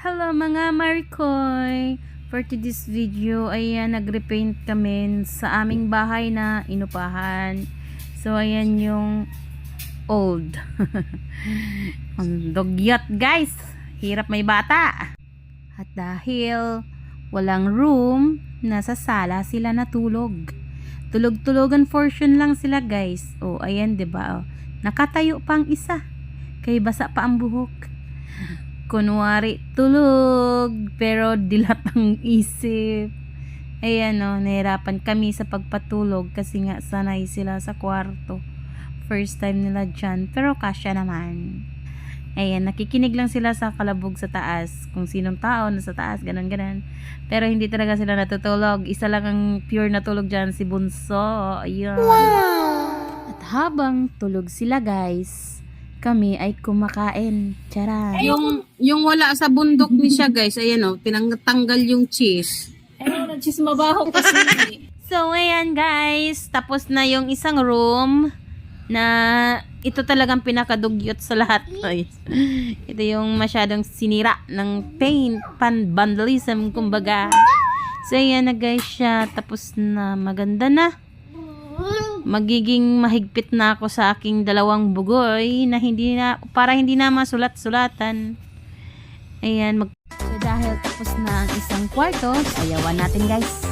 Hello mga Marikoy! For today's video, ayan, nag-repaint kami sa aming bahay na inupahan. So, ayan yung old. Ang dugyot, guys! Hirap may bata! At dahil walang room, nasa sala sila natulog. Tulog-tulogan portion lang sila, guys. O, ayan, diba? O, nakatayo pang isa. Kay basa pa ang buhok. Kunwari tulog pero dilat ang isip. Ayan o, nahirapan kami sa pagpatulog kasi nga sanay sila sa kwarto. First time nila dyan, pero kasya naman. Ayan, nakikinig lang sila sa kalabog sa taas, kung sinong tao nasa taas, ganon. Pero hindi talaga sila natutulog. Isa lang ang pure natulog dyan, si Bunso. Ayan. Wow! At habang tulog sila, guys, kami ay kumakain. Tara. Yung wala sa bundok ni siya, guys, ayan o, tinanggal yung cheese. Ayun, cheese mabaho kasi. So, ayan guys, tapos na yung isang room na ito talagang pinakadugyot sa lahat, guys. Ito yung masyadong sinira ng paint, vandalism, kumbaga. So, ayan na guys siya, tapos na, maganda na. Magiging mahigpit na ako sa aking dalawang bugoy na para hindi na masulat-sulatan. Ayan, so dahil tapos na ang isang kwarto, sayawan natin guys.